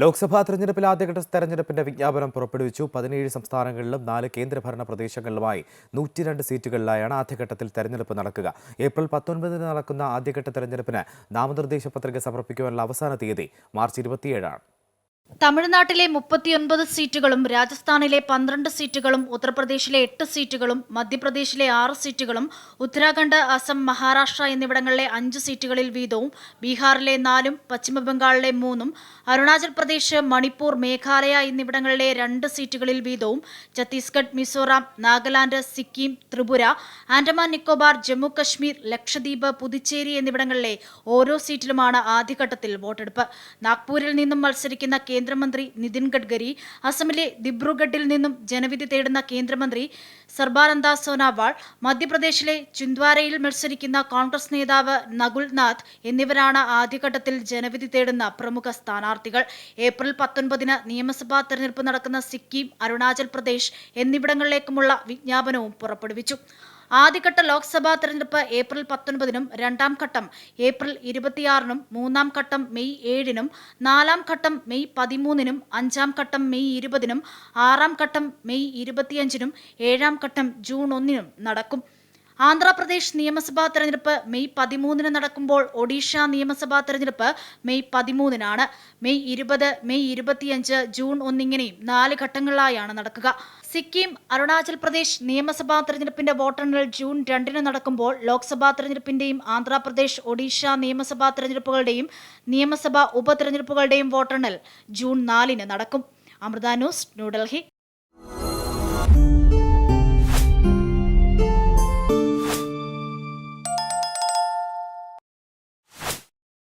ലോക്സഭാ തെരഞ്ഞെടുപ്പിൽ ആദ്യഘട്ട തെരഞ്ഞെടുപ്പിന്റെ വിജ്ഞാപനം പുറപ്പെടുവിച്ചു. 17 സംസ്ഥാനങ്ങളിലും 4 കേന്ദ്രഭരണ പ്രദേശങ്ങളിലുമായി 102 സീറ്റുകളിലായാണ് ആദ്യഘട്ടത്തിൽ തെരഞ്ഞെടുപ്പ് നടക്കുക. ഏപ്രിൽ 19 നടക്കുന്ന ആദ്യഘട്ട തെരഞ്ഞെടുപ്പിന് നാമനിർദ്ദേശ പത്രിക സമർപ്പിക്കുവാനുള്ള അവസാന തീയതി മാർച്ച് 27 ആണ്. തമിഴ്നാട്ടിലെ 39 സീറ്റുകളും രാജസ്ഥാനിലെ 12 സീറ്റുകളും ഉത്തർപ്രദേശിലെ 8 സീറ്റുകളും മധ്യപ്രദേശിലെ 6 സീറ്റുകളും ഉത്തരാഖണ്ഡ്, അസം, മഹാരാഷ്ട്ര എന്നിവിടങ്ങളിലെ 5 സീറ്റുകളിൽ വീതവും ബീഹാറിലെ 4ഉം പശ്ചിമബംഗാളിലെ 3ഉം അരുണാചൽ പ്രദേശ്, മണിപ്പൂർ, മേഘാലയ എന്നിവിടങ്ങളിലെ 2 സീറ്റുകളിൽ വീതവും ഛത്തീസ്ഗഡ്, മിസോറാം, നാഗാലാൻഡ്, സിക്കിം, ത്രിപുര, ആൻഡമാൻ നിക്കോബാർ, ജമ്മു കശ്മീർ, ലക്ഷദ്വീപ്, പുതുച്ചേരി എന്നിവിടങ്ങളിലെ ഓരോ സീറ്റിലുമാണ് ആദ്യഘട്ടത്തിൽ വോട്ടെടുപ്പ്. നാഗ്പൂരിൽ നിന്നും മത്സരിക്കുന്ന കേന്ദ്രമന്ത്രി നിതിൻ ഗഡ്കരി, അസമിലെ ദിബ്രുഗഡിൽ നിന്നും ജനവിധി തേടുന്ന കേന്ദ്രമന്ത്രി സർബാനന്ദ സോനോവാൾ, മധ്യപ്രദേശിലെ ചിന്ദ്വാരയിൽ മത്സരിക്കുന്ന കോൺഗ്രസ് നേതാവ് നകുൽ നാഥ് എന്നിവരാണ് ആദ്യഘട്ടത്തിൽ ജനവിധി തേടുന്ന പ്രമുഖ സ്ഥാനാർത്ഥികൾ. ഏപ്രിൽ 19 നിയമസഭാ തെരഞ്ഞെടുപ്പ് നടക്കുന്ന സിക്കിം, അരുണാചൽ പ്രദേശ് എന്നിവിടങ്ങളിലേക്കുമുള്ള വിജ്ഞാപനവും പുറപ്പെടുവിച്ചു. ആദ്യഘട്ട ലോക്സഭാ തെരഞ്ഞെടുപ്പ് ഏപ്രിൽ 19-നും, രണ്ടാം ഘട്ടം ഏപ്രിൽ 26-നും, മൂന്നാം ഘട്ടം മെയ് 7-നും, നാലാം ഘട്ടം മെയ് 13-നും, അഞ്ചാം ഘട്ടം മെയ് 20-നും, ആറാം ഘട്ടം മെയ് 25-നും, ഏഴാം ഘട്ടം ജൂൺ 1-നും നടക്കും. ആന്ധ്രാപ്രദേശ് നിയമസഭാ തെരഞ്ഞെടുപ്പ് മെയ് 13-ന് നടക്കുമ്പോൾ ഒഡീഷ നിയമസഭാ തെരഞ്ഞെടുപ്പ് മെയ് 13-നാണ്. മെയ് 20, മെയ് 25, ജൂൺ 1 ഇങ്ങനെയും 4 ഘട്ടങ്ങളിലായാണ് നടക്കുക. സിക്കിം, അരുണാചൽ പ്രദേശ് നിയമസഭാ തെരഞ്ഞെടുപ്പിന്റെ വോട്ടെണ്ണൽ ജൂൺ 2-ന് നടക്കുമ്പോൾ ലോക്സഭാ തെരഞ്ഞെടുപ്പിന്റെയും ആന്ധ്രാപ്രദേശ്, ഒഡീഷ നിയമസഭാ തെരഞ്ഞെടുപ്പുകളുടെയും നിയമസഭാ ഉപതെരഞ്ഞെടുപ്പുകളുടെയും വോട്ടെണ്ണൽ ജൂൺ 4-ന് നടക്കും. അമൃത ന്യൂസ്, ന്യൂഡൽഹി.